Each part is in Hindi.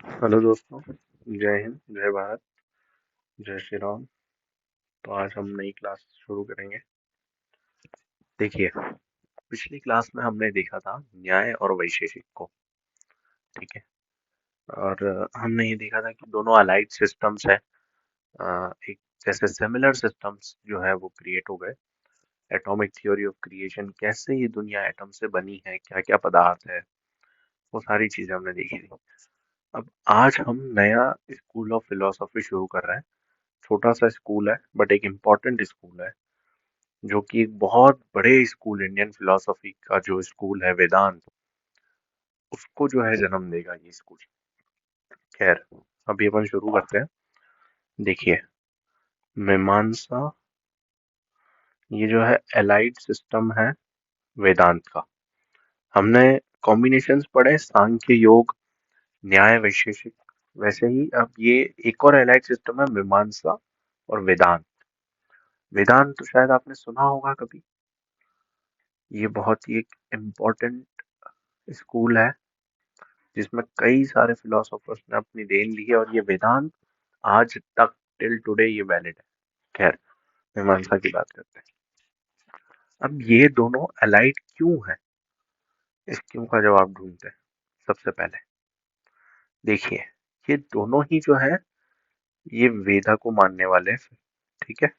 हेलो दोस्तों। जय हिंद, जय भारत, जय श्री राम। तो आज हम नई क्लास शुरू करेंगे। देखिए, पिछली क्लास में हमने देखा था न्याय और वैशेषिक को। ठीक है। और हमने ये देखा था कि दोनों अलाइड सिस्टम्स है। एक जैसे सिमिलर सिस्टम्स जो है वो क्रिएट हो गए। एटॉमिक थ्योरी ऑफ क्रिएशन, कैसे ये दुनिया एटम से बनी है, क्या क्या पदार्थ है, वो सारी चीजें हमने देखी थी। अब आज हम नया स्कूल ऑफ फिलोसफी शुरू कर रहे हैं। छोटा सा स्कूल है बट एक इम्पोर्टेंट स्कूल है, जो कि एक बहुत बड़े स्कूल, इंडियन फिलोसफी का जो स्कूल है वेदांत, उसको जो है जन्म देगा ये स्कूल। खैर, अभी अपन शुरू करते हैं। देखिए, मीमांसा ये जो है एलाइड सिस्टम है वेदांत का। हमने कॉम्बिनेशंस पढ़े, सांख्य, योग, न्याय, वैशेषिक। वैसे ही अब ये एक और एलाइड सिस्टम है मीमांसा और वेदांत। वेदांत तो शायद आपने सुना होगा कभी। ये बहुत ही एक इम्पोर्टेंट स्कूल है जिसमें कई सारे फिलोसोफर्स ने अपनी देन ली है, और ये वेदांत आज तक टिल टुडे ये वैलिड है। खैर, मीमांसा की बात करते हैं। अब ये दोनों अलाइड क्यों है, इस क्यों का जवाब ढूंढते हैं। सबसे पहले देखिए, ये दोनों ही जो है ये वेदा को मानने वाले हैं। ठीक है।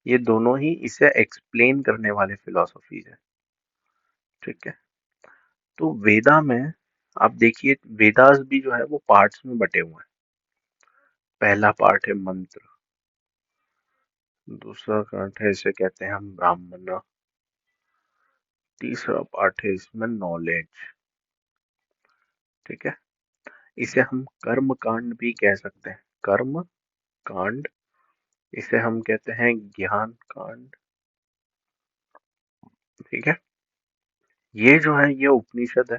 ये दोनों ही इसे एक्सप्लेन करने वाले फिलोसफीज है। ठीक है। तो वेदा में आप देखिए, वेदास भी जो है वो पार्ट्स में बटे हुए हैं। पहला पार्ट है मंत्र, दूसरा पार्ट है इसे कहते हैं हम ब्राह्मण, तीसरा पार्ट है इसमें नॉलेज। ठीक है। इसे हम कर्म कांड भी कह सकते हैं। कर्म कांड, इसे हम कहते हैं ज्ञान कांड। ठीक है। ये जो है ये उपनिषद है।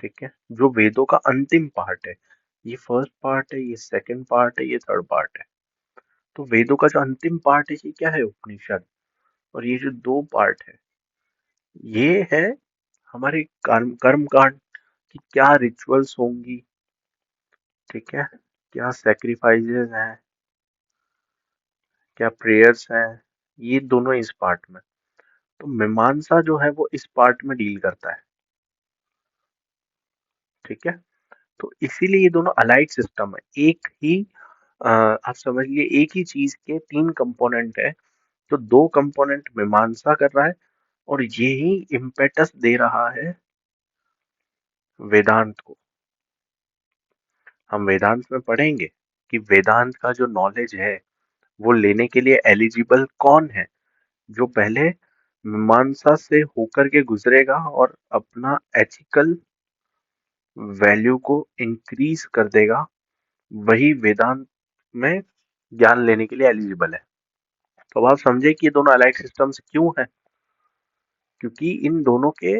ठीक है। जो वेदों का अंतिम पार्ट है। ये फर्स्ट पार्ट है, ये सेकंड पार्ट है, ये थर्ड पार्ट है। तो वेदों का जो अंतिम पार्ट है ये क्या है, उपनिषद। और ये जो दो पार्ट है ये है हमारे कर्म कर्म कांड की क्या रिचुअल्स होंगी। ठीक है। क्या सैक्रिफाइसेस हैं, क्या प्रेयर्स हैं, ये दोनों इस पार्ट में। तो मीमांसा जो है वो इस पार्ट में डील करता है। ठीक है। तो इसीलिए ये दोनों अलाइड सिस्टम है। एक ही आप समझ लिए एक ही चीज के तीन कंपोनेंट है। तो दो कंपोनेंट मीमांसा कर रहा है, और यही इम्पेटस दे रहा है वेदांत को। हम वेदांत में पढ़ेंगे कि वेदांत का जो नॉलेज है वो लेने के लिए एलिजिबल कौन है। जो पहले मीमांसा से होकर के गुजरेगा और अपना एथिकल वैल्यू को इंक्रीज कर देगा, वही वेदांत में ज्ञान लेने के लिए एलिजिबल है। तो अब आप समझे कि ये दोनों अलाइड सिस्टम्स क्यों हैं। क्योंकि इन दोनों के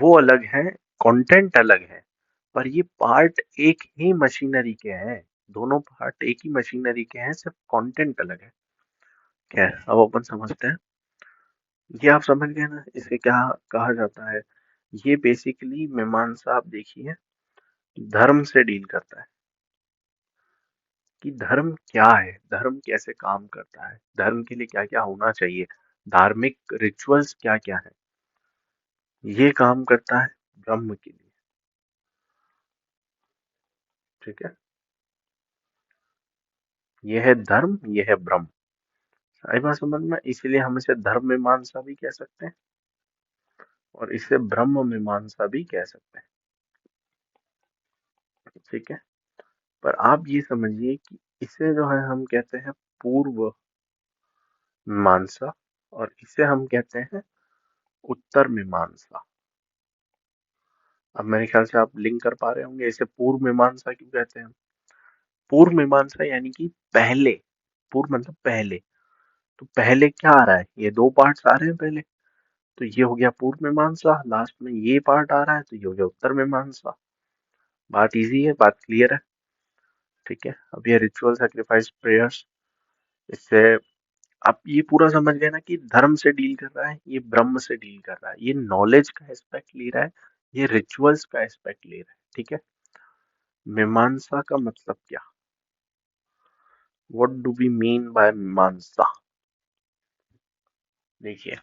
वो अलग हैं, कंटेंट अलग है, पर ये पार्ट एक ही मशीनरी के हैं। दोनों पार्ट एक ही मशीनरी के हैं, सिर्फ कंटेंट अलग है। खैर, अब अपन समझते हैं। ये आप समझ गए ना, इसे क्या कहा जाता है। ये बेसिकली मीमांसा आप देखिए धर्म से डील करता है कि धर्म क्या है, धर्म कैसे काम करता है, धर्म के लिए क्या क्या होना चाहिए, धार्मिक रिचुअल्स क्या क्या है। ये काम करता है ब्रह्म के लिए। ठीक है। ये है धर्म, ये है ब्रह्म। सारी बात समझ में, इसीलिए हम इसे धर्म मीमांसा भी कह सकते हैं और इसे ब्रह्म मीमांसा भी कह सकते हैं। ठीक है। पर आप ये समझिए कि इसे जो है हम कहते हैं पूर्व मीमांसा, और इसे हम कहते हैं उत्तर मीमांसा। अब मेरे ख्याल से आप लिंक कर पा रहे होंगे, इसे पूर्व मीमांसा क्यों कहते हैं। पूर्व मीमांसा यानी कि पहले, पूर्व मतलब पहले। तो पहले क्या आ रहा है, ये दो पार्ट्स आ रहे हैं पहले। तो ये हो गया पूर्व मीमांसा, लास्ट में ये पार्ट आ रहा है तो ये हो गया उत्तर मीमांसा। बात इजी है, बात क्लियर है। ठीक है। अब ये रिचुअल, सैक्रिफाइस, प्रेयर्स, इससे आप ये पूरा समझ गए ना कि धर्म से डील कर रहा है, ये ब्रह्म से डील कर रहा है, ये नॉलेज का एस्पेक्ट ले रहा है, ये रिचुअल्स का एस्पेक्ट ले रहा है, ठीक है। मीमांसा का मतलब क्या, what do we mean by Mimamsa. देखिए,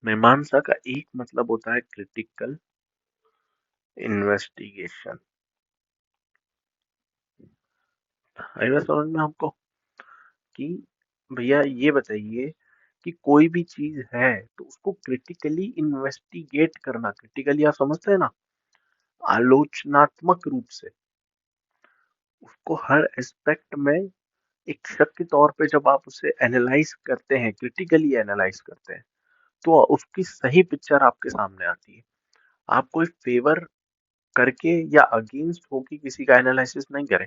मीमांसा का एक मतलब होता है क्रिटिकल इन्वेस्टिगेशन। आई बात समझ में आपको, कि भैया ये बताइए कि कोई भी चीज है तो उसको क्रिटिकली इन्वेस्टिगेट करना, क्रिटिकली आप समझते हैं ना, आलोचनात्मक रूप से उसको हर एस्पेक्ट में एक शक के तौर पे जब आप उसे एनालाइज करते हैं, क्रिटिकली एनालाइज करते हैं, तो उसकी सही पिक्चर आपके सामने आती है। आप कोई फेवर करके या अगेंस्ट होके किसी का एनालिसिस नहीं करें,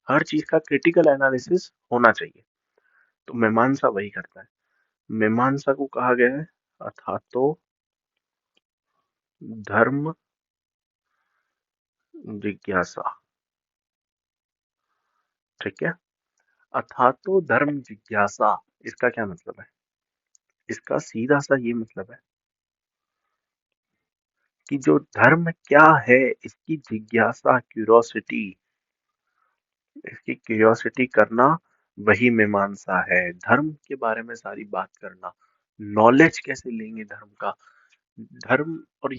हर चीज का क्रिटिकल एनालिसिस होना चाहिए। तो मीमांसा वही करता है। मीमांसा को कहा गया है अथातो धर्म जिज्ञासा, ठीक है। अथातो धर्म जिज्ञासा, इसका क्या मतलब है, इसका सीधा सा ये मतलब है कि जो धर्म क्या है, इसकी जिज्ञासा, क्यूरोसिटी, इसकी क्यूरियोसिटी करना, वही मीमांसा है। धर्म के बारे में सारी बात करना, नॉलेज कैसे लेंगे धर्म का, धर्म। और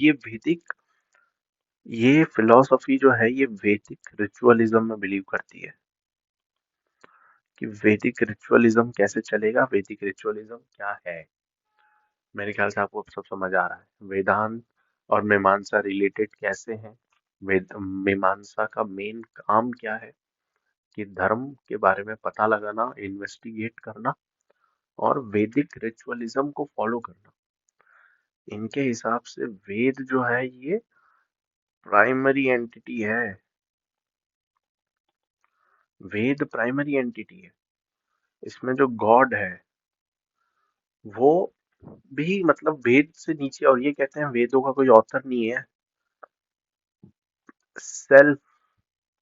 ये फिलॉसफी जो है, ये वैदिक रिचुअलिज्म में बिलीव करती है कि वैदिक रिचुअलिज्म कैसे चलेगा, वैदिक रिचुअलिज्म क्या है। मेरे ख्याल से आपको अब सब समझ आ रहा है वेदांत और मीमांसा रिलेटेड कैसे हैं। वेद मीमांसा का मेन काम क्या है, कि धर्म के बारे में पता लगाना, इन्वेस्टिगेट करना और वैदिक रिचुअलिज्म को फॉलो करना। इनके हिसाब से वेद जो है ये प्राइमरी एंटिटी है, वेद प्राइमरी एंटिटी है। इसमें जो गॉड है वो भी मतलब वेद से नीचे, और ये कहते हैं वेदों का कोई ऑथर नहीं है, सेल्फ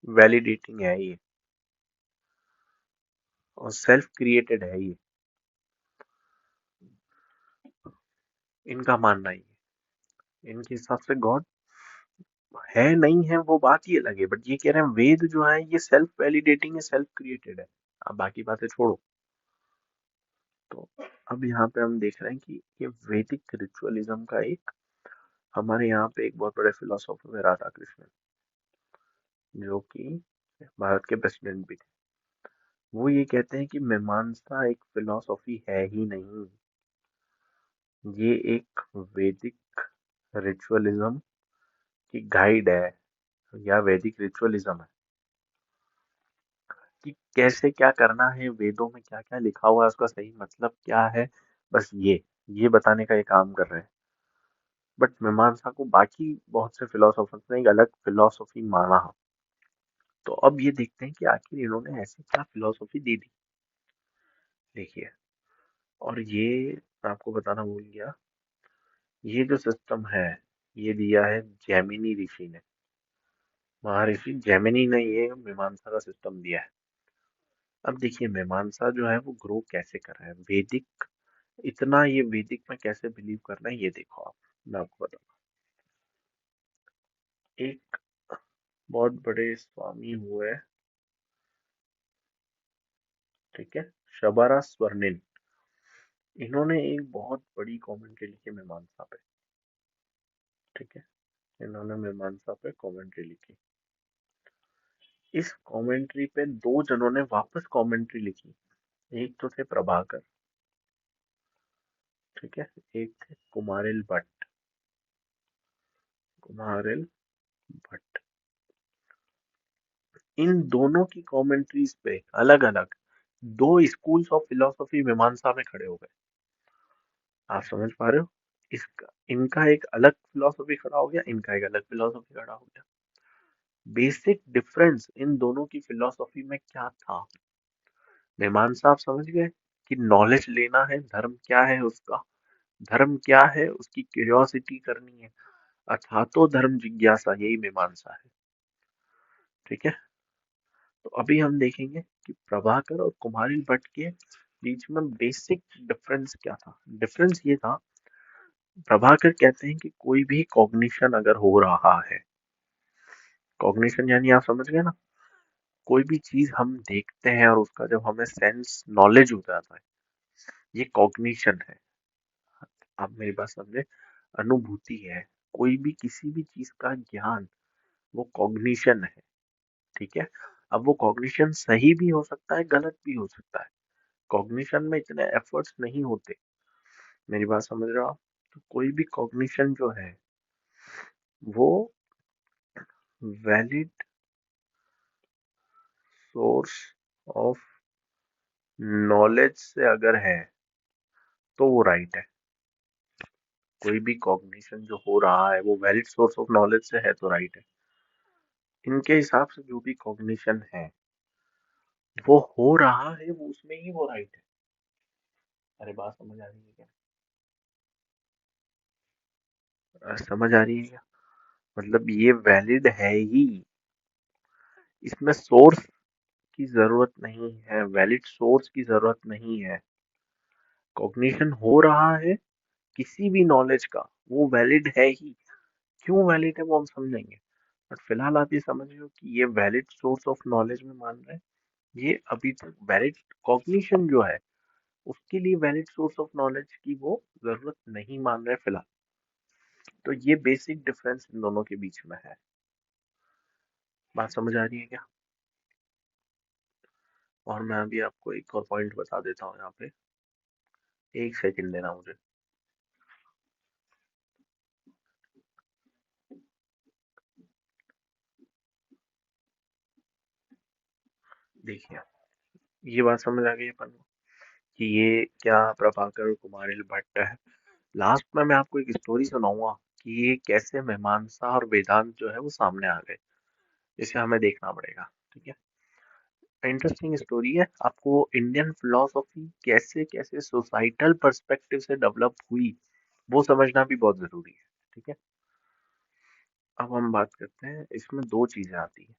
वैलिडेटिंग है ये, और सेल्फ क्रिएटेड है ये, इनका मानना ही है। इनके हिसाब से गॉड है नहीं है वो बात ही अलग है, बट ये कह रहे हैं वेद जो है ये सेल्फ वैलिडेटिंग है, सेल्फ क्रिएटेड है। अब बाकी बातें छोड़ो। तो अब यहाँ पे हम देख रहे हैं कि ये वैदिक रिचुअलिज्म का एक, हमारे यहाँ पे एक बहुत बड़े फिलोसोफर है राधा कृष्णन, जो कि भारत के प्रेसिडेंट भी थे। वो ये कहते हैं कि मीमांसा एक फिलोसॉफी है ही नहीं, ये एक वैदिक रिचुअलिज्म की गाइड है, या वैदिक रिचुअलिज्म है कि कैसे क्या करना है, वेदों में क्या क्या लिखा हुआ है, उसका सही मतलब क्या है। बस ये बताने का ये काम कर रहे हैं। बट मीमांसा को बाकी बहुत से फिलोसोफर्स ने एक अलग फिलोसफी माना। तो अब ये देखते हैं कि आखिर इन्होंने ऐसी क्या फिलोसफी दे दी। देखिए, और ये मैं आपको बताना भूल गया, ये जो सिस्टम है ये दिया है जैमिनी ऋषि ने, महर्षि जैमिनी ने ये मीमांसा का सिस्टम दिया है। अब देखिए मीमांसा जो है वो ग्रो कैसे कर रहा है, वैदिक, इतना ये वैदिक में कैसे बिलीव करना है, ये देखो आप, मैं आपको बताऊँ। एक बहुत बड़े स्वामी हुए, ठीक है, शबरा स्वर्णिन, इन्होंने एक बहुत बड़ी कमेंट्री लिखी मीमांसा पे, ठीक है। इन्होंने मीमांसा पे कमेंट्री लिखी। इस कमेंट्री पे दो जनों ने वापस कमेंट्री लिखी। एक तो थे प्रभाकर, ठीक है, एक थे कुमारिल भट्ट, कुमारिल भट्ट। इन दोनों की कमेंट्रीज पे अलग अलग दो स्कूल्स ऑफ फिलोसफी मीमांसा में खड़े हो गए। आप समझ पा रहे हो, इसका इनका एक अलग फिलोसफी खड़ा हो गया, इनका एक अलग फिलोसफी खड़ा हो गया। बेसिक डिफरेंस इन दोनों की फिलोसफी में क्या था, मीमांसा आप समझ गए कि नॉलेज लेना है, धर्म क्या है उसका, धर्म क्या है उसकी क्यूरियोसिटी करनी है, अथातो धर्म जिज्ञासा, यही मीमांसा है, ठीक है। तो अभी हम देखेंगे कि प्रभाकर और कुमारिल भट्ट के बीच में बेसिक डिफरेंस क्या था। डिफरेंस ये था प्रभाकर कहते हैं कि कोई भी कॉग्निशन अगर हो रहा है, कॉग्निशन यानी आप समझ गए ना, कोई भी चीज हम देखते हैं और उसका जब हमें सेंस नॉलेज हो जाता है, ये कॉग्निशन है। आप मेरी बात समझे, अनुभूति है। कोई भी किसी भी चीज का ज्ञान, वो कॉग्निशन है। ठीक है। अब वो कॉग्निशन सही भी हो सकता है, गलत भी हो सकता है। कॉग्निशन में इतने एफर्ट्स नहीं होते। मेरी बात समझ रहे हो आप? तो कोई भी कॉग्निशन जो है वो वैलिड सोर्स ऑफ नॉलेज से अगर है तो वो राइट है। कोई भी कॉग्निशन जो हो रहा है वो वैलिड सोर्स ऑफ नॉलेज से है तो राइट है। इनके हिसाब से जो भी कॉग्निशन है वो हो रहा है, वो उसमें ही वो राइट है। अरे बात समझ आ रही है क्या? समझ आ रही है क्या? मतलब ये वैलिड है ही, इसमें सोर्स की जरूरत नहीं है, वैलिड सोर्स की जरूरत नहीं है। कॉग्निशन हो रहा है किसी भी नॉलेज का, वो वैलिड है ही। क्यों वैलिड है वो हम समझेंगे, बट फिलहाल आप ये समझ लो कि ये वैलिड सोर्स ऑफ नॉलेज में मान रहे हैं। ये अभी तक वैलिड कॉग्निशन जो है उसके लिए वैलिड सोर्स ऑफ नॉलेज की वो जरूरत नहीं मान रहे फिलहाल। तो ये बेसिक डिफरेंस इन दोनों के बीच में है। बात समझ आ रही है क्या? और मैं अभी आपको एक और पॉइंट बता देता हूँ यहाँ पे। एक सेकंड देना मुझे। देखिए, ये बात समझ आ गई अपन को कि ये क्या प्रभाकर कुमारिल भट्ट है। लास्ट में मैं आपको एक स्टोरी सुनाऊंगा कि ये कैसे मीमांसा और वेदांत जो है वो सामने आ गए। इसे हमें देखना पड़ेगा। ठीक है। इंटरेस्टिंग स्टोरी है। आपको इंडियन फिलोसॉफी कैसे कैसे सोसाइटल पर्सपेक्टिव से डेवलप हुई वो समझना भी बहुत जरूरी है। ठीक है। अब हम बात करते हैं, इसमें दो चीजें आती है।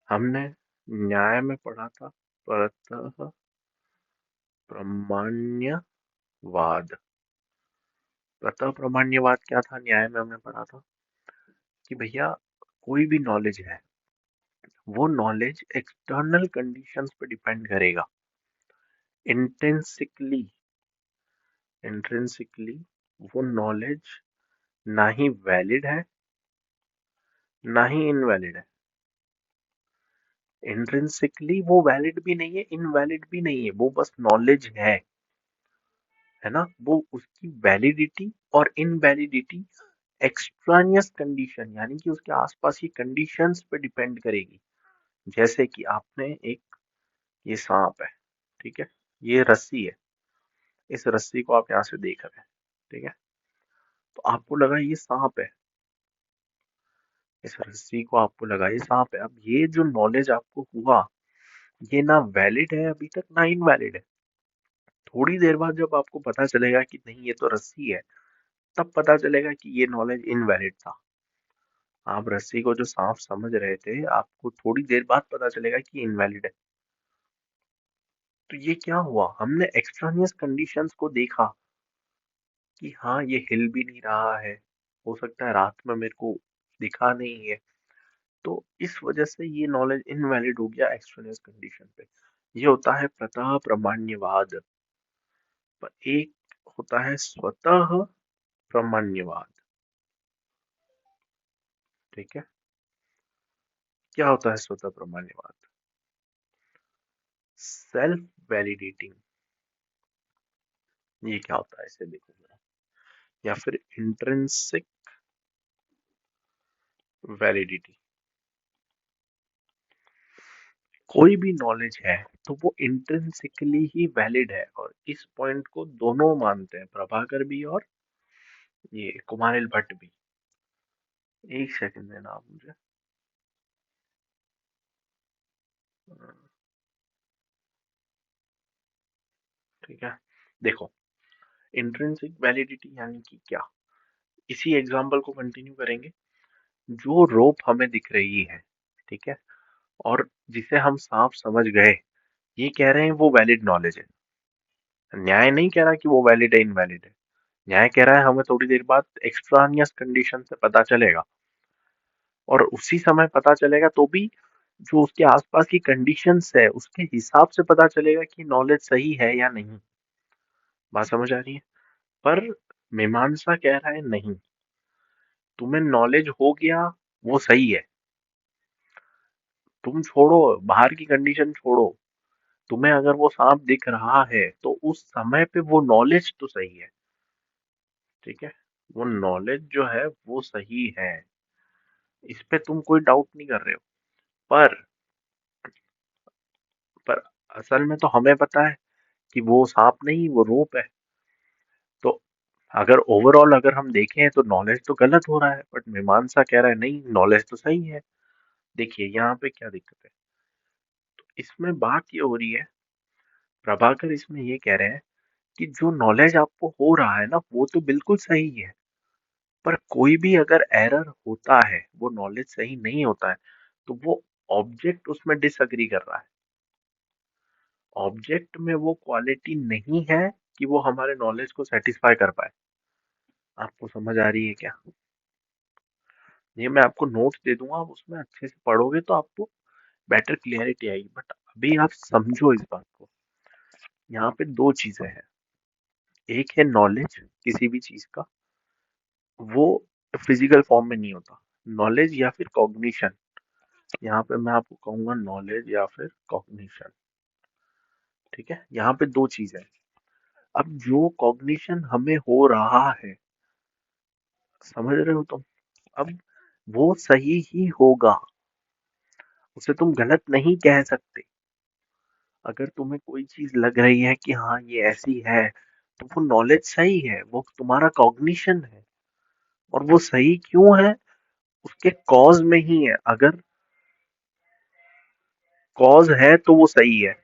हमने न्याय में पढ़ा था परतः प्रामाण्यवाद। परतः प्रामाण्यवाद क्या था, न्याय में हमने पढ़ा था कि भैया कोई भी नॉलेज है वो नॉलेज एक्सटर्नल कंडीशंस पे डिपेंड करेगा। इंट्रिंसिकली, इंट्रिंसिकली वो नॉलेज ना ही वैलिड है ना ही इनवैलिड है। इंट्रिंसिकली वो वैलिड भी नहीं है, इनवैलिड भी नहीं है, वो बस नॉलेज है ना। वो उसकी वैलिडिटी और इनवैलिडिटी एक्सट्रानियस कंडीशन यानी कि उसके आसपास की कंडीशंस पे डिपेंड करेगी। जैसे कि आपने एक, ये सांप है, ठीक है, ये रस्सी है, इस रस्सी को आप यहाँ से देख रहे हैं, ठीक है, तो आपको लगा ये सांप है, इस रस्सी को आपको लगा ये सांप है। अब ये जो नॉलेज आपको हुआ ये ना वैलिड है अभी तक ना इनवैलिड है। थोड़ी देर बाद जब आपको पता चलेगा कि नहीं ये तो रस्सी है, तब पता चलेगा कि ये नॉलेज इनवैलिड था। आप रस्सी को जो सांप समझ रहे थे, आपको थोड़ी देर बाद पता चलेगा कि इनवैलिड है। तो ये क्या हुआ, हमने एक्सट्रानियस कंडीशंस को देखा कि हाँ ये हिल भी नहीं रहा है, हो सकता है रात में मेरे को दिखा नहीं है, तो इस वजह से ये नॉलेज इनवैलिड हो गया एक्सट्रानियस कंडीशन पे। ये होता है प्रतः प्रामाण्यवाद। पर एक होता है स्वतः प्रामाण्यवाद। ठीक है। क्या होता है स्वतः प्रामाण्यवाद? Self validating. ये क्या होता है इसे देखो जरा। या फिर इंट्रिंसिक वैलिडिटी। कोई भी नॉलेज है तो वो इंट्रिंसिकली ही वैलिड है, और इस पॉइंट को दोनों मानते हैं, प्रभाकर भी और ये कुमारिल भट्ट भी। एक सेकंड देना आप मुझे। ठीक है। देखो, इंट्रिंसिक वैलिडिटी यानी कि क्या, इसी एग्जांपल को कंटिन्यू करेंगे। जो रोप हमें दिख रही है, ठीक है, और जिसे हम सांप समझ गए, ये कह रहे हैं वो वैलिड नॉलेज है। न्याय नहीं कह रहा कि वो वैलिड है इनवैलिड है। न्याय कह रहा है हमें थोड़ी देर बाद एक्सट्रानियस कंडीशन से पता चलेगा, और उसी समय पता चलेगा तो भी जो उसके आसपास की कंडीशंस है उसके हिसाब से पता चलेगा कि नॉलेज सही है या नहीं। बात समझ आ रही है? पर मीमांसा कह रहा है नहीं, तुम्हें नॉलेज हो गया वो सही है। तुम छोड़ो, बाहर की कंडीशन छोड़ो, तुम्हें अगर वो सांप दिख रहा है तो उस समय पे वो नॉलेज तो सही है। ठीक है, वो नॉलेज जो है वो सही है, इस पे तुम कोई डाउट नहीं कर रहे हो। पर पर असल में तो हमें पता है कि वो सांप नहीं, वो रोप है। तो अगर ओवरऑल अगर हम देखें तो नॉलेज तो गलत हो रहा है, बट मीमांसा कह रहा है नहीं, नॉलेज तो सही है। देखिए यहाँ पे क्या दिक्कत है। इसमें बात ये हो रही है, प्रभाकर इसमें ये कह रहे हैं कि जो नॉलेज आपको हो रहा है ना वो तो बिल्कुल सही है, पर कोई भी अगर एरर होता है, वो नॉलेज सही नहीं होता है, तो वो ऑब्जेक्ट उसमें डिसएग्री कर रहा है। ऑब्जेक्ट में वो क्वालिटी नहीं है कि वो हमारे नॉलेज को सेटिस्फाई कर पाए। आपको समझ आ रही है क्या? ये मैं आपको नोट्स दे दूंगा, आप उसमें अच्छे से पढ़ोगे तो आपको बेटर क्लियरिटी आएगी, बट अभी आप समझो इस बात को। यहाँ पे दो चीजें हैं, एक है नॉलेज किसी भी चीज का, वो फिजिकल फॉर्म में नहीं होता। नॉलेज या फिर कॉग्निशन, यहाँ पे मैं आपको कहूंगा नॉलेज या फिर कॉग्निशन। ठीक है, यहाँ पे दो चीजें हैं। अब जो कॉग्निशन हमें हो रहा है, समझ रहे हो तुम? अब वो सही ही होगा, उसे तुम गलत नहीं कह सकते। अगर तुम्हें कोई चीज लग रही है कि हाँ ये ऐसी है, तो वो नॉलेज सही है, वो तुम्हारा कॉग्निशन है। और वो सही क्यों है? उसके कॉज में ही है। अगर कॉज है तो वो सही है।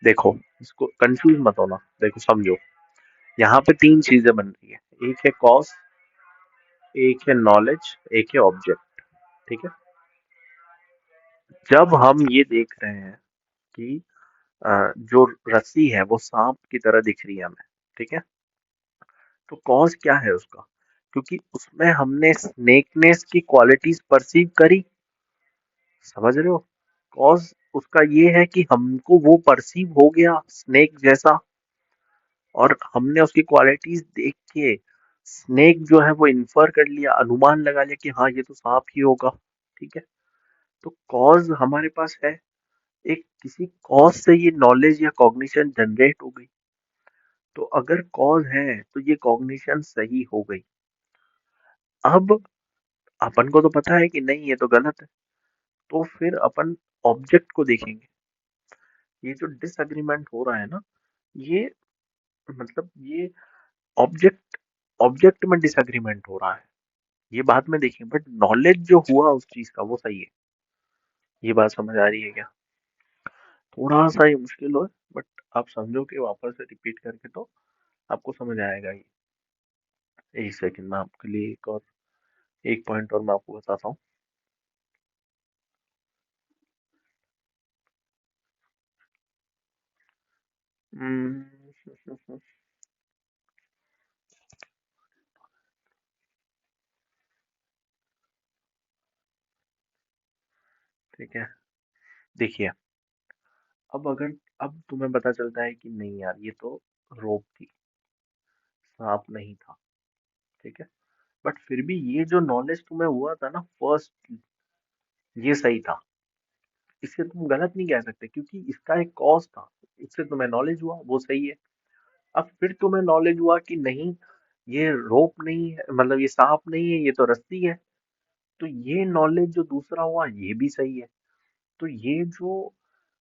देखो, इसको कंफ्यूज मत होना, देखो समझो, यहाँ पे तीन चीजें बन रही है, एक है कॉज, एक है नॉलेज, एक है ऑब्जेक्ट। ठीक है, जब हम ये देख रहे हैं कि जो रस्सी है वो सांप की तरह दिख रही है हमें, ठीक है, तो कॉज क्या है उसका? क्योंकि उसमें हमने स्नेकनेस की क्वालिटीज परसीव करी। समझ रहे हो? कॉज उसका ये है कि हमको वो परसीव हो गया स्नेक जैसा, और हमने उसकी क्वालिटीज देख के स्नेक जो है वो इन्फर कर लिया, अनुमान लगा लिया कि हाँ ये तो सांप ही होगा। ठीक है, तो कॉज हमारे पास है, एक किसी कॉज से ये नॉलेज या कॉग्निशन जनरेट हो गई। तो अगर कॉज है तो ये कॉग्निशन सही हो गई। अब अपन को तो पता है कि नहीं ये तो गलत है, तो फिर अपन ऑब्जेक्ट को देखेंगे। ये जो डिसएग्रीमेंट हो रहा है ना, ये मतलब ये ऑब्जेक्ट ऑब्जेक्ट में डिसएग्रीमेंट हो रहा है, ये बाद में देखेंगे, बट नॉलेज जो हुआ उस चीज का वो सही है। ये बात समझ आ रही है क्या? थोड़ा सा ये मुश्किल हो, बट आप समझो कि वापस से रिपीट करके तो आपको समझ आएगा ही। एक सेकंड में आपके लिए एक पॉइंट और मैं आपको बताता हूँ। हम्म, ठीक है, देखिए, अब तुम्हें पता चलता है कि नहीं यार ये तो रोप थी, सांप नहीं था। ठीक है, बट फिर भी ये जो नॉलेज तुम्हें हुआ था ना फर्स्ट, ये सही था। इसे तुम गलत नहीं कह सकते क्योंकि इसका एक कॉज था, इससे तुम्हें नॉलेज हुआ वो सही है। अब फिर तुम्हें नॉलेज हुआ कि नहीं, ये रोप नहीं है, मतलब ये सांप नहीं है, ये तो रस्सी है। तो ये नॉलेज जो दूसरा हुआ ये भी सही है। तो ये जो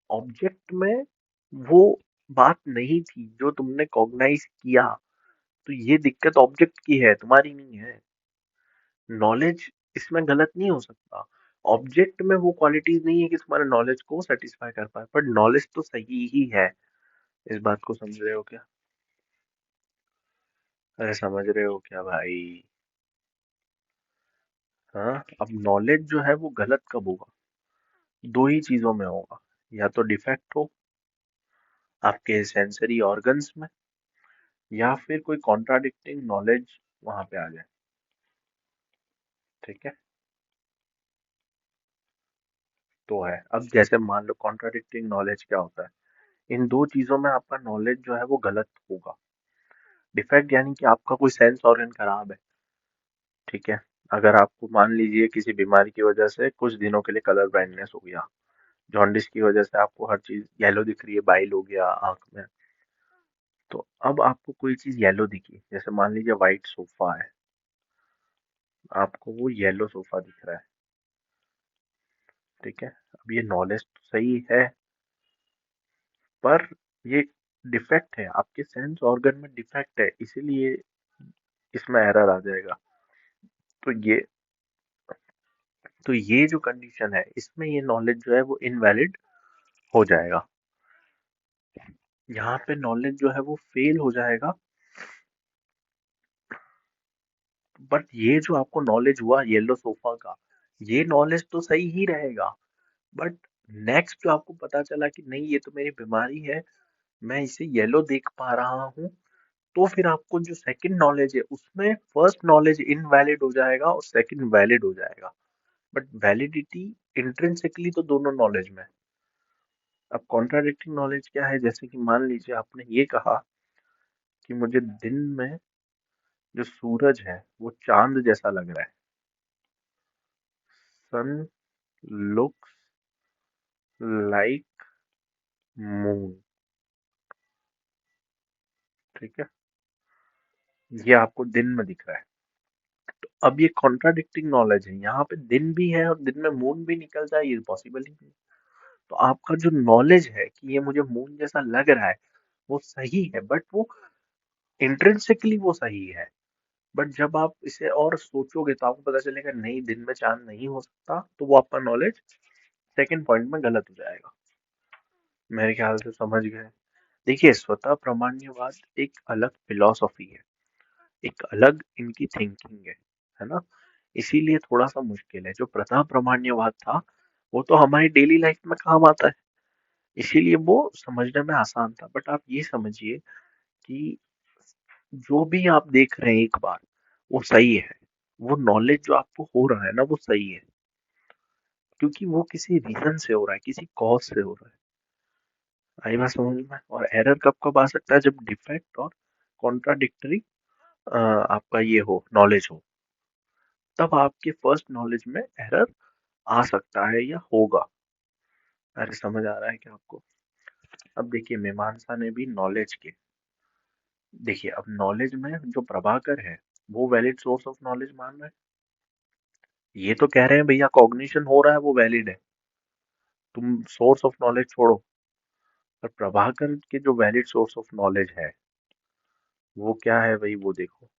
ऑब्जेक्ट में वो बात नहीं थी जो तुमने कॉग्नाइज किया, तो ये दिक्कत ऑब्जेक्ट की है, तुम्हारी नहीं है। नॉलेज इसमें गलत नहीं हो सकता। ऑब्जेक्ट में वो क्वालिटीज नहीं है कि तुम्हारे नॉलेज को सेटिस्फाई कर पाए, पर नॉलेज तो सही ही है। इस बात को समझ रहे हो क्या? अरे समझ रहे हो क्या भाई? हाँ, अब नॉलेज जो है वो गलत कब होगा? दो ही चीजों में होगा, या तो डिफेक्ट हो आपके सेंसरी ऑर्गन्स में, या फिर कोई कॉन्ट्राडिक्टिंग नॉलेज वहां पे आ जाए। ठीक है, तो है। अब जैसे मान लो कॉन्ट्राडिक्टिंग नॉलेज क्या होता है, इन दो चीजों में आपका नॉलेज जो है वो गलत होगा। डिफेक्ट यानी कि आपका कोई सेंस ऑर्गन खराब है। ठीक है, अगर आपको मान लीजिए किसी बीमारी की वजह से कुछ दिनों के लिए कलर ब्लाइंडनेस हो गया, जॉन्डिस की वजह से आपको हर चीज येलो दिख रही है, बाइल हो गया आंख में, तो अब आपको कोई चीज येलो दिखी, जैसे मान लीजिए व्हाइट सोफा है, आपको वो येलो सोफा दिख रहा है। ठीक है, अब ये नॉलेज तो सही है, पर ये डिफेक्ट है, आपके सेंस ऑर्गन में डिफेक्ट है, इसीलिए इसमें एरर आ जाएगा। तो ये जो कंडीशन है, इसमें ये नॉलेज जो है वो इनवैलिड हो जाएगा। यहाँ पे नॉलेज जो है वो फेल हो जाएगा। बट ये जो आपको नॉलेज हुआ येलो सोफा का, ये नॉलेज तो सही ही रहेगा। बट नेक्स्ट जो आपको पता चला कि नहीं ये तो मेरी बीमारी है, मैं इसे येलो देख पा रहा हूँ, तो फिर आपको जो सेकंड नॉलेज है उसमें फर्स्ट नॉलेज इनवैलिड हो जाएगा और सेकंड वैलिड हो जाएगा। बट वैलिडिटी इंट्रिंसिकली तो दोनों नॉलेज में है। अब कॉन्ट्राडिक्टिंग नॉलेज क्या है, जैसे कि मान लीजिए आपने ये कहा कि मुझे दिन में जो सूरज है वो चांद जैसा लग रहा है, सन लुक्स लाइक मून। ठीक है, ये आपको दिन में दिख रहा है। तो अब ये कॉन्ट्राडिक्टिंग नॉलेज है, यहाँ पे दिन भी है और दिन में मून भी निकल जाए, ये पॉसिबल ही नहीं। तो आपका जो नॉलेज है कि ये मुझे मून जैसा लग रहा है वो सही है, बट वो इंट्रिंसिकली वो सही है। बट जब आप इसे और सोचोगे तो आपको पता चलेगा नहीं, दिन में चांद नहीं हो सकता, तो वो आपका नॉलेज सेकंड पॉइंट में गलत हो जाएगा। मेरे ख्याल से समझ गए। देखिए, स्वतः प्रमाण्यवाद एक अलग फिलॉसफी है, एक अलग इनकी थिंकिंग है ना। इसीलिए थोड़ा सा मुश्किल है। जो प्रथा प्रमाण्यवाद था वो तो हमारी डेली लाइफ में काम आता है, इसीलिए वो समझने में आसान था। बट आप ये समझिए कि जो भी आप देख रहे हैं एक बार, वो सही है। वो नॉलेज जो आपको हो रहा है ना वो सही है, क्योंकि वो किसी रीजन से हो रहा है, किसी कॉज से हो रहा है। आई बात समझ में? और एरर कब कब आ सकता है, जब डिफेक्ट और कॉन्ट्राडिक्टरी आपका ये हो, नॉलेज हो, तब आपके फर्स्ट नॉलेज में एरर आ सकता है या होगा। अरे समझ आ रहा है क्या आपको? अब देखिए, मीमांसा ने भी नॉलेज के, देखिए अब नॉलेज में जो प्रभाकर है वो वैलिड सोर्स ऑफ नॉलेज मान रहे हैं। ये तो कह रहे हैं भैया कॉग्निशन हो रहा है वो वैलिड है, तुम सोर्स ऑफ नॉलेज छोड़ो। पर प्रभाकर के जो वैलिड सोर्स ऑफ नॉलेज है वो क्या है भाई, वो देखो।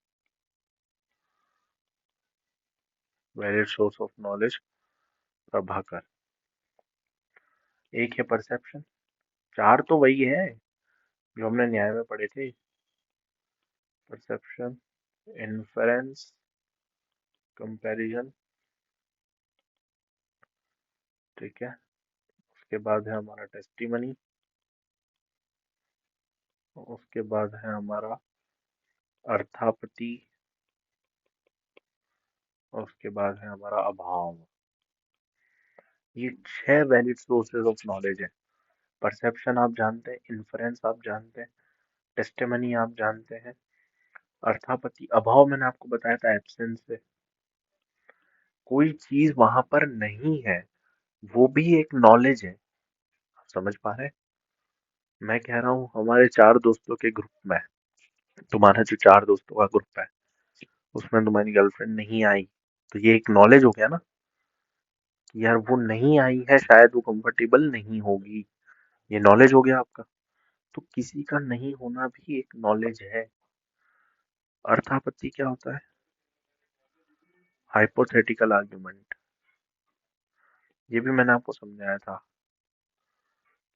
Valid source of knowledge Prabhakar, एक है परसेप्शन, चार तो वही है जो हमने न्याय में पढ़े थे। Perception, inference, comparison. ठीक है, उसके बाद है हमारा टेस्टिमनी, उसके बाद है हमारा अर्थापति, और उसके बाद है हमारा अभाव। ये छह वैलिड सोर्सेज ऑफ नॉलेज है। परसेप्शन आप जानते हैं, इन्फरेंस आप जानते हैं, टेस्टिमनी आप जानते हैं, अर्थापति, अभाव मैंने आपको बताया था एब्सेंस से, कोई चीज वहां पर नहीं है, वो भी एक नॉलेज है। आप समझ पा रहे हैं? मैं कह रहा हूँ हमारे चार दोस्तों के ग्रुप में, तुम्हारा जो चार दोस्तों का ग्रुप है उसमें तुम्हारी गर्लफ्रेंड नहीं आई, तो ये एक नॉलेज हो गया ना कि यार वो नहीं आई है, शायद वो कंफर्टेबल नहीं होगी। ये नॉलेज हो गया आपका। तो किसी का नहीं होना भी एक नॉलेज है। अर्थापत्ति क्या होता है? Hypothetical argument. ये भी मैंने आपको समझाया था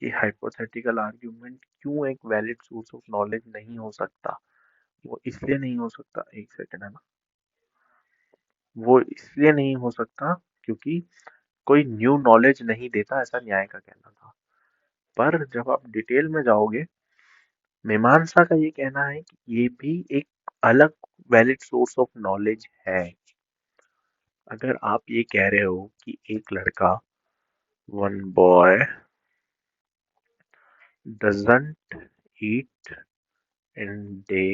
कि हाइपोथेटिकल आर्ग्यूमेंट क्यों एक वैलिड सोर्स ऑफ नॉलेज नहीं हो सकता। वो इसलिए नहीं हो सकता, एक सेकंड है ना, वो इसलिए नहीं हो सकता क्योंकि कोई न्यू नॉलेज नहीं देता, ऐसा न्याय का कहना था। पर जब आप डिटेल में जाओगे मीमांसा का ये कहना है कि ये भी एक अलग वैलिड सोर्स ऑफ नॉलेज है। अगर आप ये कह रहे हो कि एक लड़का, one boy doesn't eat in day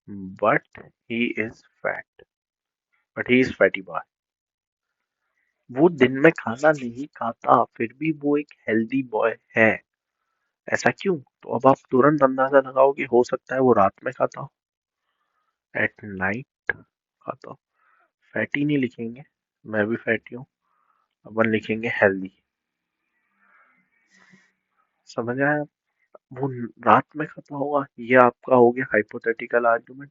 but he is fat, but he is fatty boy, वो दिन में खाना नहीं खाता फिर भी वो एक हेल्दी बॉय है, ऐसा क्यों? तो अब आप तुरंत अंदाजा लगाओ कि हो सकता है वो रात में खाता हो, एट नाइट खाता हो। फैटी नहीं लिखेंगे, मैं भी फैटी हूँ, अपन लिखेंगे हेल्दी। समझ आया? वो रात में खाता होगा, ये आपका हो गया हाइपोथेटिकल आर्गुमेंट।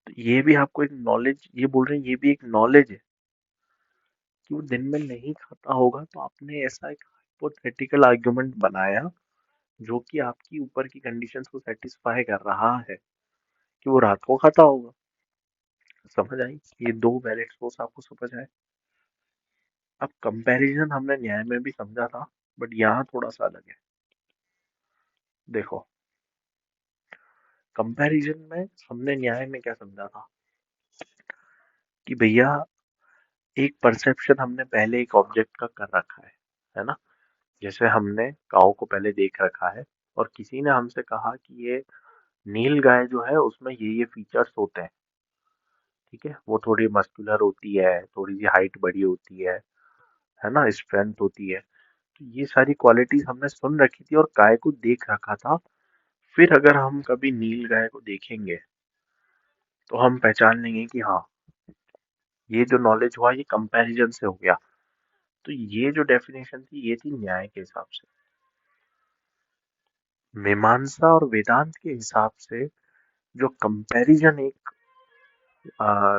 तो ये भी आपको एक नॉलेज, ये बोल रहे हैं ये भी एक नॉलेज है कि वो दिन में नहीं खाता होगा, तो आपने ऐसा एक हाइपोथेटिकल आर्गुमेंट बनाया जो कि आपकी ऊपर की कंडीशंस को सेटिस्फाई कर रहा है कि वो रात को खाता होगा। समझ आई? ये दो वैलिड सोर्स आपको समझ आए। अब कंपैरिजन हमने न्याय में भी समझा था, बट यहाँ थोड़ा सा अलग है। देखो, कंपैरिजन में हमने न्याय में क्या समझा था कि भैया एक परसेप्शन हमने पहले एक ऑब्जेक्ट का कर रखा है ना? जैसे हमने काऊ को पहले देख रखा है और किसी ने हमसे कहा कि ये नील गाय जो है उसमें ये फीचर्स होते हैं, ठीक है, वो थोड़ी मस्कुलर होती है, थोड़ी सी हाइट बड़ी होती है ना, स्ट्रेंथ होती है। तो ये सारी क्वालिटीज हमने सुन रखी थी और गाय को देख रखा था। फिर अगर हम कभी नील गाय को देखेंगे तो हम पहचान लेंगे कि हाँ, ये जो नॉलेज हुआ ये कंपैरिजन से हो गया। तो ये जो डेफिनेशन थी ये थी न्याय के हिसाब से। मीमांसा और वेदांत के हिसाब से जो कंपैरिजन एक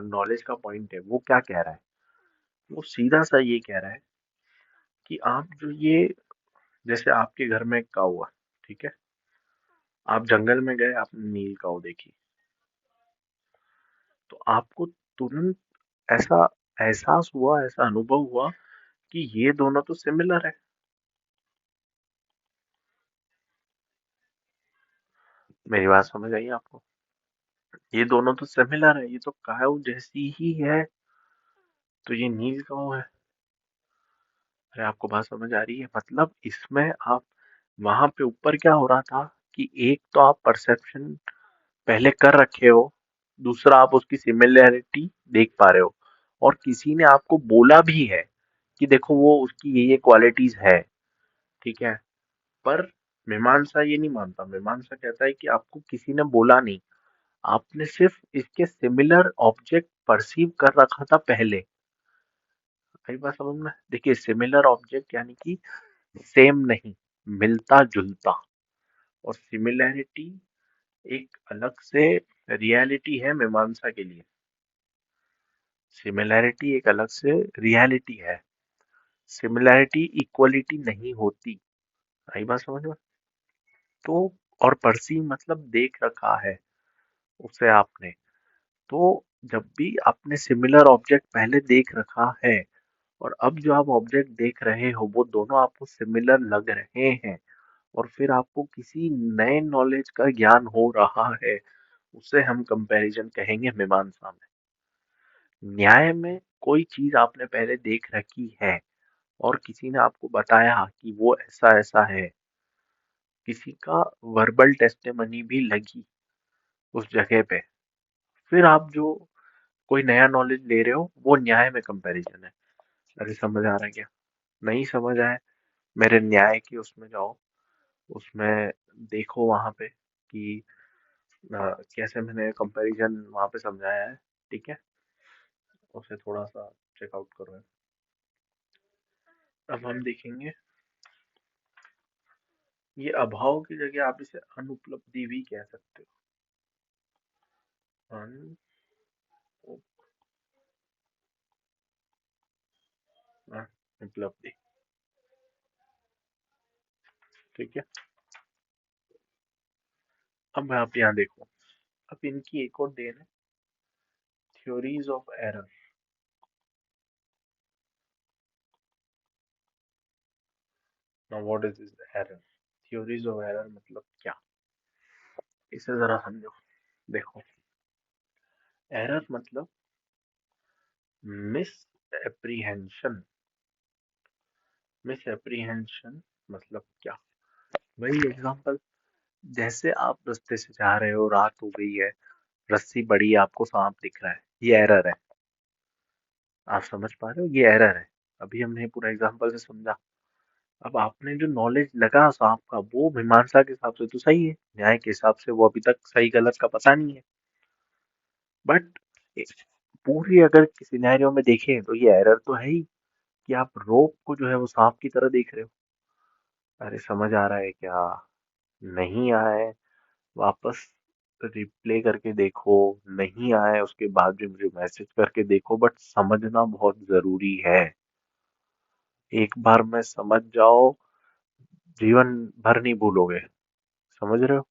नॉलेज का पॉइंट है, वो क्या कह रहा है? वो सीधा सा ये कह रहा है कि आप जो ये, जैसे आपके घर में एक काऊ है, ठीक है, आप जंगल में गए, आपने नील काऊ देखी, तो आपको तुरंत ऐसा एहसास हुआ, ऐसा अनुभव हुआ कि ये दोनों तो सिमिलर है। मेरी बात समझ आई आपको? ये दोनों तो सिमिलर है, ये तो काऊ जैसी ही है, तो ये नील काऊ है। अरे आपको बात समझ आ रही है? मतलब इसमें आप, वहां पे ऊपर क्या हो रहा था कि एक तो आप परसेप्शन पहले कर रखे हो, दूसरा आप उसकी सिमिलैरिटी देख पा रहे हो, और किसी ने आपको बोला भी है कि देखो वो उसकी ये क्वालिटीज है, ठीक है। पर मीमांसा ये नहीं मानता, मीमांसा कहता है कि आपको किसी ने बोला नहीं, आपने सिर्फ इसके सिमिलर ऑब्जेक्ट परसीव कर रखा था पहले। कई बार समझ में, देखिए सिमिलर ऑब्जेक्ट यानी कि सेम नहीं, मिलता जुलता, और सिमिलैरिटी एक अलग से रियलिटी है मीमांसा के लिए। सिमिलैरिटी एक अलग से रियलिटी है, सिमिलैरिटी इक्वलिटी नहीं होती। आई बात समझ में? तो और परसीव मतलब देख रखा है उसे आपने। तो जब भी आपने सिमिलर ऑब्जेक्ट पहले देख रखा है और अब जो आप ऑब्जेक्ट देख रहे हो वो दोनों आपको सिमिलर लग रहे हैं, और फिर आपको किसी नए नॉलेज का ज्ञान हो रहा है, उसे हम कंपैरिजन कहेंगे मीमांसा में। न्याय में कोई चीज आपने पहले देख रखी है और किसी ने आपको बताया कि वो ऐसा ऐसा है, किसी का वर्बल टेस्टिमनी भी लगी उस जगह पे, फिर आप जो कोई नया नॉलेज ले रहे हो वो न्याय में कंपैरिजन है। अरे समझ आ रहा है क्या? नहीं समझ आया? मेरे न्याय की उसमें जाओ, उसमें देखो वहां पे कि कैसे मैंने कंपैरिजन वहां पे समझाया है, ठीक है, उसे थोड़ा सा चेकआउट करो। अब हम देखेंगे, ये अभाव की जगह आप इसे अनुपलब्धि भी कह सकते हो। अनुपलब्धि, ठीक है। अब आप यहाँ देखो, अब इनकी एक और देन है, theories of error. Now what is this error? Theories of error मतलब क्या, इसे जरा समझो। देखो, एरर मतलब मिस एप्रीहेंशन। मिस एप्रीहेंशन मतलब क्या? वही एग्जांपल, जैसे आप रास्ते से जा रहे हो, रात हो गई है, रस्सी बड़ी है, आपको सांप दिख रहा है, ये एरर है। आप समझ पा रहे हो, ये एरर है। अभी हमने पूरा एग्जांपल से समझा। अब आपने जो नॉलेज लगा सांप का, वो मीमांसा के हिसाब से तो सही है, न्याय के हिसाब से वो अभी तक सही गलत का पता नहीं है। बट पूरी अगर सिनेरियो में देखें तो ये एरर तो है ही, कि आप रोप को जो है वो सांप की तरह देख रहे हो। अरे समझ आ रहा है क्या? नहीं आए, वापस रिप्ले करके देखो। नहीं आए उसके बाद भी मुझे मैसेज करके देखो, बट समझना बहुत जरूरी है। एक बार में समझ जाओ, जीवन भर नहीं भूलोगे। समझ रहे हो?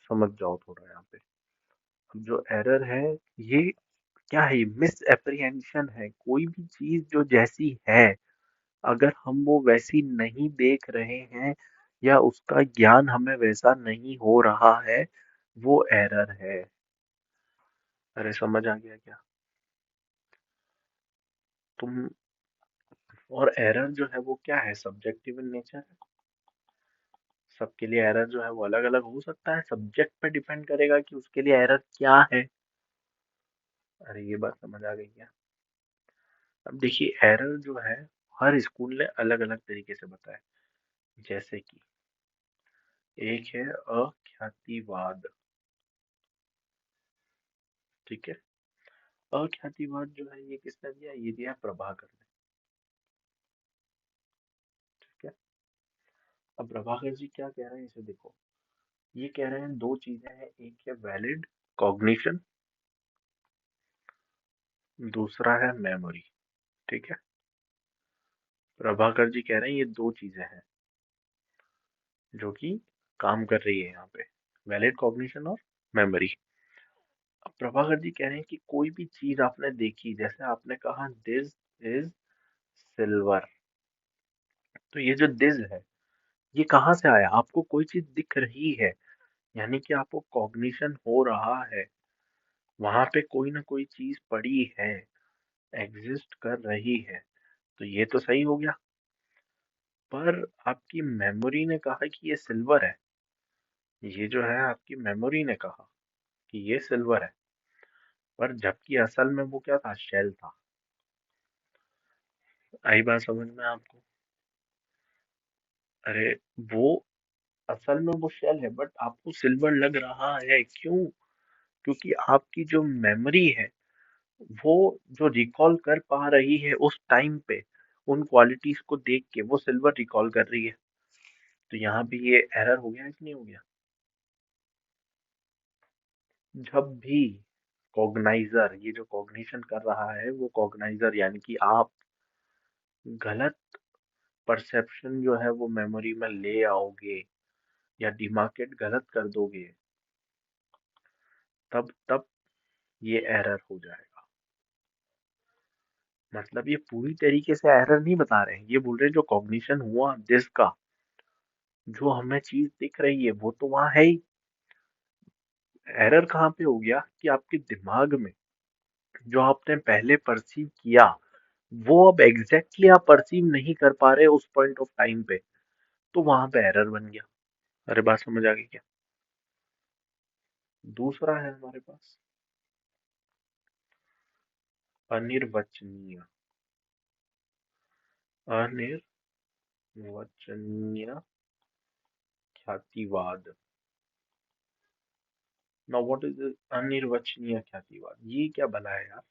समझ जाओ थोड़ा यहाँ पे। अब जो एरर है, ये क्या है? मिस एप्रीहेंशन है। कोई भी चीज जो जैसी है, अगर हम वो वैसी नहीं देख रहे हैं, या उसका ज्ञान हमें वैसा नहीं हो रहा है, वो एरर है। अरे समझ आ गया क्या तुम? और एरर जो है वो क्या है? सब्जेक्टिव इन नेचर है। सबके लिए एरर जो है वो अलग अलग हो सकता है, सब्जेक्ट पे डिपेंड करेगा कि उसके लिए एरर क्या है। अरे ये बात समझ आ गई क्या? अब देखिए, एरर जो है हर स्कूल ने अलग अलग तरीके से बताया। जैसे कि एक है अख्यातिवाद। ठीक है, अख्यातिवाद जो है ये किसने दिया? ये दिया प्रभाकर ने। ठीक है, अब प्रभाकर जी क्या कह रहे हैं, इसे देखो। ये कह रहे हैं दो चीजें हैं, एक है वैलिड कॉग्निशन, दूसरा है मेमोरी। ठीक है, प्रभाकर जी कह रहे हैं ये दो चीजें हैं जो कि काम कर रही है यहाँ पे, वैलिड कॉग्निशन और मेमोरी। अब प्रभाकर जी कह रहे हैं कि कोई भी चीज आपने देखी, जैसे आपने कहा दिस इज सिल्वर, तो ये जो दिस है, ये कहाँ से आया? आपको कोई चीज दिख रही है, यानी कि आपको कॉग्निशन हो रहा है, वहां पे कोई ना कोई चीज पड़ी है, एग्जिस्ट कर रही है, तो ये तो सही हो गया। पर आपकी मेमोरी ने कहा कि ये सिल्वर है। ये जो है आपकी मेमोरी ने कहा कि ये सिल्वर है, पर जबकि असल में वो क्या था? शेल था। आई बात समझ में आपको? अरे वो असल में वो शेल है, बट आपको सिल्वर लग रहा है, क्यों? क्योंकि आपकी जो मेमोरी है, वो जो रिकॉल कर पा रही है उस टाइम पे, उन क्वालिटीज को देख के वो सिल्वर रिकॉल कर रही है। तो यहाँ भी ये एरर हो गया कि नहीं हो गया? जब भी कॉग्नाइजर, ये जो कॉग्निशन कर रहा है, वो कॉग्नाइजर यानी कि आप गलत परसेप्शन जो है वो मेमोरी में ले आओगे, या डिमार्केट गलत कर दोगे, तब तब ये एरर हो जाएगा। मतलब ये पूरी तरीके से एरर नहीं बता रहे हैं, ये बोल रहे हैं जो कॉग्निशन हुआ जिसका, जो हमें चीज दिख रही है वो तो वहां है ही। एरर कहाँ पे हो गया कि आपके दिमाग में जो आपने पहले परसीव किया, वो अब एग्जैक्टली आप परसीव नहीं कर पा रहे उस पॉइंट ऑफ टाइम पे, तो वहां पे एरर बन गया। अरे बात समझ आ गई क्या? दूसरा है हमारे पास अनिर्वचनीय। अनिर्वचनीय ख्यातिवाद। नाउ व्हाट इज अनिर्वचनीय ख्यातिवाद? ये क्या भला है यार?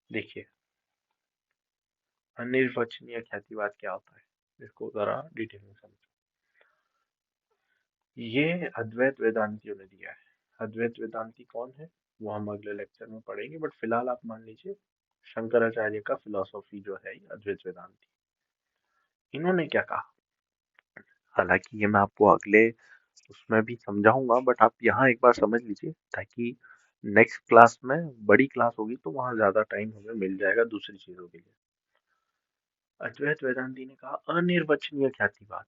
देखिए, अनिर्वचनीय ख्यातिवाद क्या होता है, इसको जरा डिटेल में समझो। ये अद्वैत वेदांतियों ने दिया है। अद्वैत वेदांती कौन है वो हम अगले लेक्चर में पढ़ेंगे, बट फिलहाल आप मान लीजिए शंकराचार्य का फिलॉसफी जो है ये अद्वैत वेदांती। इन्होंने क्या कहा, हालांकि ये मैं आपको अगले उसमें भी समझाऊंगा, बट आप यहाँ एक बार समझ लीजिए, ताकि नेक्स्ट क्लास में, बड़ी क्लास होगी तो वहाँ ज्यादा टाइम हमें मिल जाएगा दूसरी चीजों के लिए। अद्वैत वेदांती ने कहा अनिर्वचनीय ख्यातिवाद,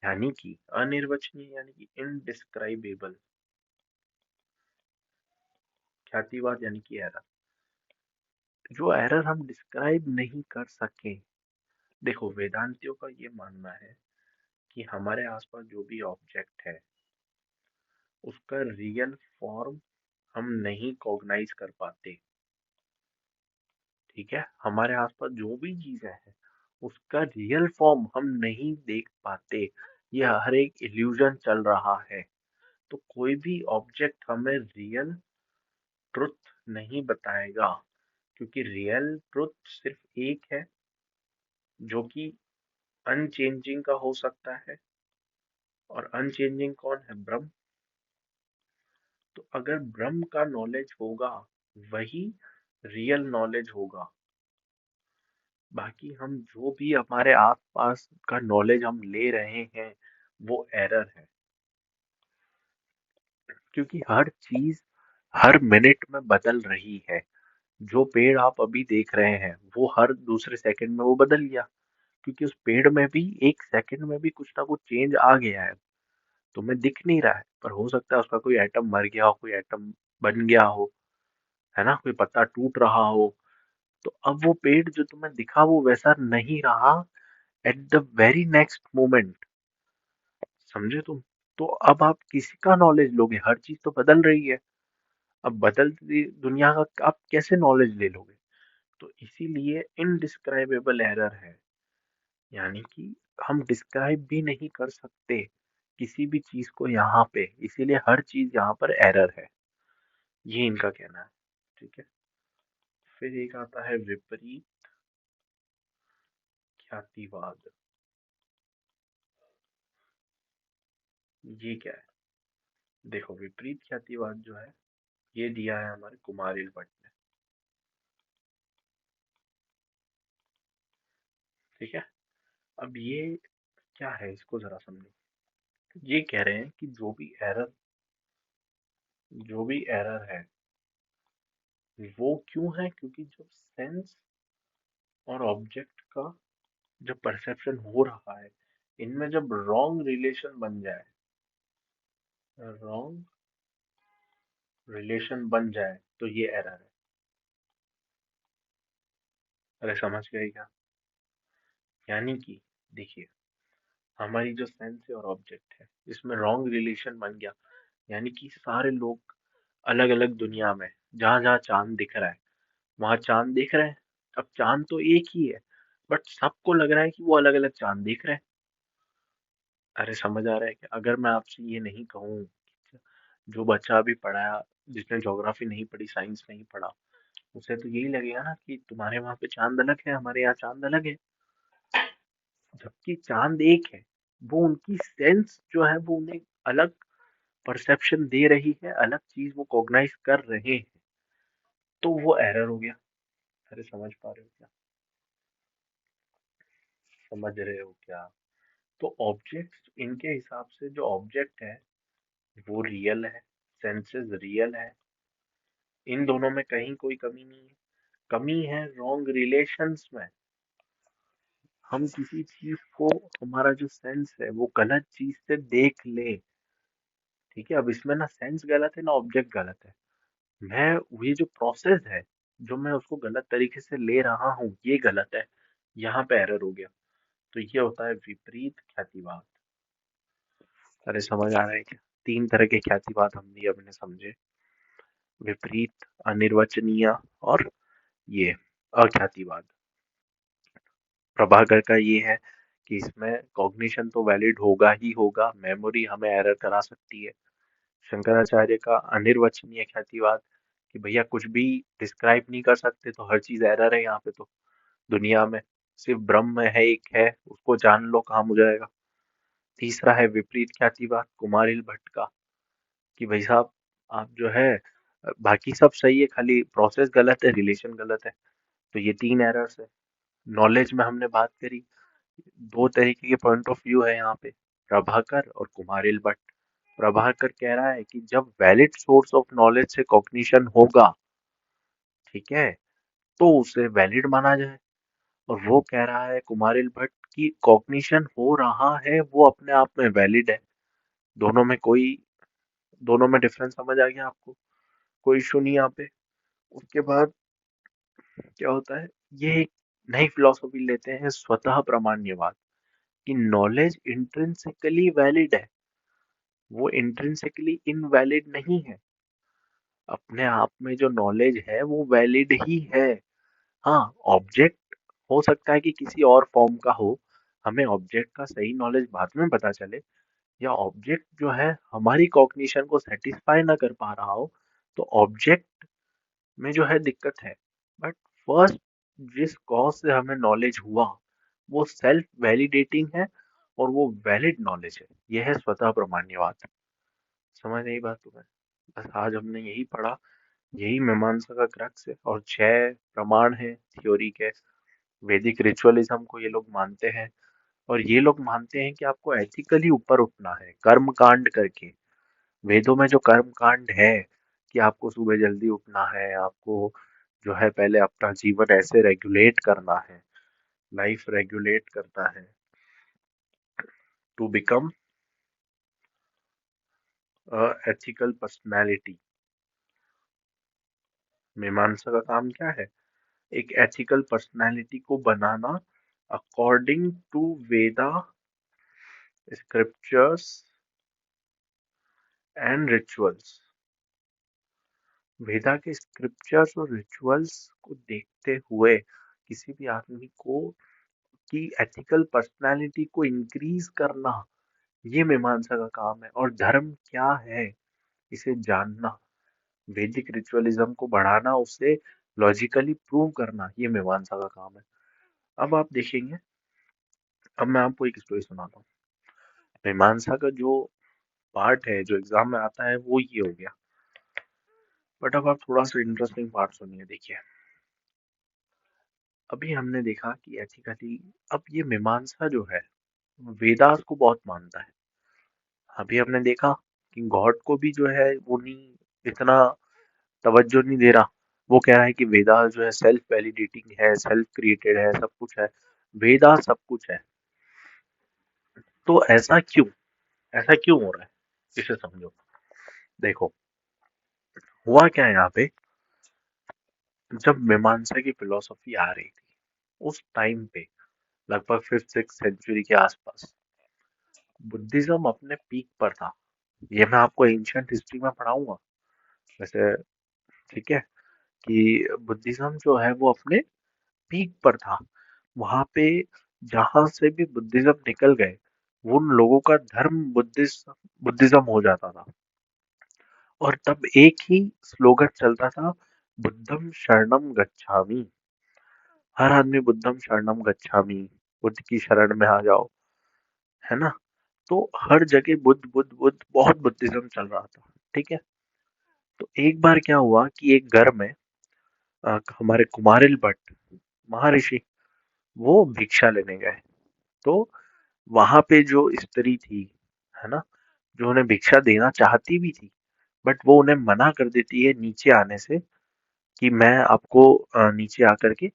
यानी कि अनिर्वचनीय यानी कि इनडिस्क्राइबेबल, ख्यातिवाद यानी कि एरर, जो एरर हम डिस्क्राइब नहीं कर सके। देखो वेदांतियों का ये मानना है कि हमारे आसपास जो भी ऑब्जेक्ट है उसका रियल फॉर्म हम नहीं कॉग्नाइज कर पाते। ठीक है, हमारे आसपास जो भी चीजें हैं उसका रियल फॉर्म हम नहीं देख पाते। यह हर एक इल्यूजन चल रहा है। तो कोई भी ऑब्जेक्ट हमें रियल ट्रुथ नहीं बताएगा, क्योंकि रियल ट्रुथ सिर्फ एक है जो कि अनचेंजिंग का हो सकता है, और अनचेंजिंग कौन है? ब्रह्म। तो अगर ब्रह्म का नॉलेज होगा वही रियल नॉलेज होगा। बाकी हम जो भी हमारे आसपास का नॉलेज हम ले रहे हैं वो एरर है, क्योंकि हर चीज हर मिनट में बदल रही है। जो पेड़ आप अभी देख रहे हैं वो हर दूसरे सेकंड में वो बदल गया, क्योंकि उस पेड़ में भी एक सेकंड में भी कुछ ना कुछ चेंज आ गया है। तुम्हें दिख नहीं रहा है पर हो सकता है उसका कोई एटम मर गया हो, कोई एटम बन गया हो, है ना, कोई पत्ता टूट रहा हो। तो अब वो पेड़ जो तुम्हें दिखा वो वैसा नहीं रहा at the very next moment. समझे तुम? तो अब आप किसी का नॉलेज लोगे? हर चीज तो बदल रही है। अब बदलती दुनिया का आप कैसे नॉलेज ले लोगे? तो इसीलिए इनडिस्क्राइबेबल एरर है, यानी कि हम डिस्क्राइब भी नहीं कर सकते किसी भी चीज को यहाँ पे, इसीलिए हर चीज यहाँ पर एरर है। ये इनका कहना है। ठीक है, फिर एक आता है विपरीत ख्यातिवाद। ये क्या है? देखो विपरीत ख्यातिवाद जो है ये दिया है हमारे कुमारिल भट्ट ने। ठीक है, अब ये क्या है इसको जरा समझो। ये कह रहे हैं कि जो भी एरर है वो क्यों है? क्योंकि जब सेंस और ऑब्जेक्ट का जब परसेप्शन हो रहा है इनमें जब रॉन्ग रिलेशन बन जाए, रॉन्ग रिलेशन बन जाए तो ये एरर है। अरे समझ गए क्या? यानी कि देखिए, हमारी जो सेंस है और ऑब्जेक्ट है इसमें रॉन्ग रिलेशन बन गया, यानी कि सारे लोग अलग अलग दुनिया में जहां जहां चांद दिख रहा है वहां चांद देख रहे हैं। अब चांद तो एक ही है बट सबको लग रहा है कि वो अलग अलग चांद देख रहे हैं। अरे समझ आ रहा है कि अगर मैं आपसे ये नहीं कहूँ, जो बच्चा अभी पढ़ा, जिसने ज्योग्राफी नहीं पढ़ी, साइंस नहीं पढ़ा, उसे तो यही लगेगा ना कि तुम्हारे वहां पे चांद अलग है, हमारे यहाँ चांद अलग है। जबकि चांद एक है। वो उनकी सेंस जो है वो उन्हें अलग परसेप्शन दे रही है, अलग चीज वो कॉग्नाइज कर रहे हैं। तो वो एरर हो गया। अरे समझ पा रहे हो क्या? समझ रहे हो क्या? तो ऑब्जेक्ट इनके हिसाब से जो ऑब्जेक्ट है वो रियल है, सेंसेस रियल है, इन दोनों में कहीं कोई कमी नहीं है। कमी है रॉन्ग रिलेशंस में। हम किसी चीज को, हमारा जो सेंस है वो गलत चीज से देख ले। ठीक है, अब इसमें ना सेंस गलत है ना ऑब्जेक्ट गलत है। मैं ये जो प्रोसेस है जो मैं उसको गलत तरीके से ले रहा हूँ ये गलत है। यहाँ पे एरर हो गया। तो ये होता है विपरीत ख्यातिवाद। अरे समझ आ रहा है क्या? तीन तरह के ख्यातिवाद हम भी अपने समझे, विपरीत, अनिर्वचनीय और ये अख्यातिवाद। प्रभाकर का ये है कि इसमें कॉग्निशन तो वैलिड होगा ही होगा, मेमोरी हमें एरर करा सकती है। शंकराचार्य का अनिर्वचनीय ख्यातिवाद कि भैया कुछ भी डिस्क्राइब नहीं कर सकते तो हर चीज एरर है यहाँ पे तो, दुनिया में सिर्फ ब्रह्म है, एक है, उसको जान लो काम हो जाएगा। तीसरा है विपरीत ख्यातिवाद कुमारिल भट्ट का कि भाई साहब आप जो है बाकी सब सही है, खाली प्रोसेस गलत है, रिलेशन गलत है। तो ये तीन एरर्स है। नॉलेज में हमने बात करी, दो तरीके के पॉइंट ऑफ व्यू है यहाँ पे, प्रभाकर और कुमारिल भट्ट। प्रभाकर कह रहा है कि जब वैलिड सोर्स ऑफ नॉलेज से कॉग्निशन होगा, ठीक है, तो उसे वैलिड माना जाए। और वो कह रहा है कुमारिल भट्ट की कॉग्निशन हो रहा है वो अपने आप में वैलिड है। दोनों में कोई दोनों में डिफरेंस समझ आ गया आपको? कोई इशू नहीं यहाँ पे। उसके बाद क्या होता है, ये एक नई फिलॉसफी लेते हैं स्वतः प्रमाण्यवाद, कि नॉलेज इंट्रिंसिकली वैलिड है, वो इंट्रिंसिकली इनवैलिड नहीं है। अपने आप में जो नॉलेज है वो वैलिड ही है। हाँ, ऑब्जेक्ट हो सकता है कि किसी और फॉर्म का हो, हमें ऑब्जेक्ट का सही नॉलेज बाद में पता चले, या ऑब्जेक्ट जो है हमारी कॉग्निशन को सेटिस्फाई ना कर पा रहा हो, तो ऑब्जेक्ट में जो है दिक्कत है। बट फर्स्ट, जिस कॉज से हमें नॉलेज हुआ वो सेल्फ वैलिडेटिंग है, और वो वैलिड नॉलेज है। यह है स्वतः प्रमाण्यवाद। समझ नहीं बात तुम्हें? बस आज हमने यही पढ़ा, यही मीमांसा का क्रक्स है, और 6 प्रमाण है थ्योरी के। वैदिक रिचुअलिज्म को ये लोग मानते हैं, और ये लोग मानते हैं कि आपको एथिकली ऊपर उठना है कर्म कांड करके। वेदों में जो कर्म कांड है कि आपको सुबह जल्दी उठना है, आपको जो है पहले अपना जीवन ऐसे रेगुलेट करना है, लाइफ रेगुलेट करता है टू बिकम एथिकल पर्सनैलिटी। मीमांसा का काम क्या है? एक एथिकल पर्सनैलिटी को बनाना according to Veda scriptures and rituals. Veda के स्क्रिप्चर्स और रिचुअल्स को देखते हुए किसी भी आदमी को की एथिकल पर्सनालिटी को इंक्रीज करना, ये मीमांसा का काम है। और धर्म क्या है इसे जानना, वैदिक रिचुअलिज्म को बढ़ाना, उसे लॉजिकली प्रूव करना, ये मीमांसा का काम है। अब आप देखेंगे, अब मैं आपको एक स्टोरी सुनाता हूँ। मीमांसा का जो पार्ट है जो एग्जाम में आता है वो ये हो गया, बट अब आप थोड़ा सा इंटरेस्टिंग पार्ट सुनिए। देखिए, अभी हमने देखा कि एथिकली, अब ये मीमांसा जो है वेदास को बहुत मानता है। अभी हमने देखा कि गॉड को भी जो है वो नहीं, इतना तवज्जो नहीं दे रहा। वो कह रहा है कि वेदास जो है सेल्फ वैलिडेटिंग है, सेल्फ क्रिएटेड है, सब कुछ है, वेदा सब कुछ है। तो ऐसा क्यों हो रहा है, इसे समझो। देखो, हुआ क्या है यहाँ पे, जब मीमांसा की फिलोसफी आ रही थी उस टाइम पे, लगभग 5th 6th सेंचुरी के आसपास, बुद्धिज्म अपने पीक पर था। ये मैं आपको एंशियंट हिस्ट्री में पढ़ाऊंगा वैसे, ठीक है, कि बुद्धिज्म जो है वो अपने पीक पर था। वहां पे जहां से भी बुद्धिज्म निकल गए, वो उन लोगों का धर्म बुद्धिज्म हो जाता था। और तब एक ही स्लोगन चलता था, बुद्धम शरणम गच्छामि। हर आदमी बुद्धम शरणम गच्छामि, बुद्ध की शरण में आ जाओ, है ना? तो हर जगह बुद्ध बुद्ध बुद्ध, बहुत बुद्धिज्म चल रहा था। ठीक है, तो एक बार क्या हुआ कि एक घर में हमारे कुमारिल भट्ट महर्षि, वो भिक्षा लेने गए। तो वहां पे जो स्त्री थी, है ना, जो उन्हें भिक्षा देना चाहती भी थी, बट वो उन्हें मना कर देती है नीचे आने से, कि मैं आपको नीचे आकर के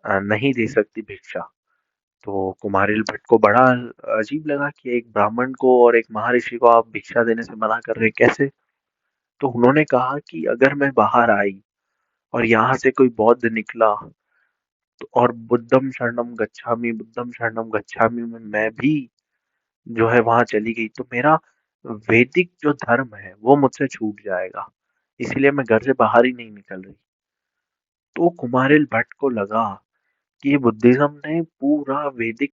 नहीं दे सकती भिक्षा। तो कुमारिल भट्ट को बड़ा अजीब लगा कि एक ब्राह्मण को और एक महर्षि को आप भिक्षा देने से मना कर रहे हैं, कैसे? तो उन्होंने कहा कि अगर मैं बाहर आई और यहाँ से कोई बौद्ध निकला, तो और बुद्धम शरणम गच्छामि में मैं भी जो है वहां चली गई, तो मेरा वैदिक जो धर्म है वो मुझसे छूट जाएगा, इसलिए मैं घर से बाहर ही नहीं निकल रही। तो कुमारिल भट्ट को लगा कि बुद्धिज्म ने पूरा वैदिक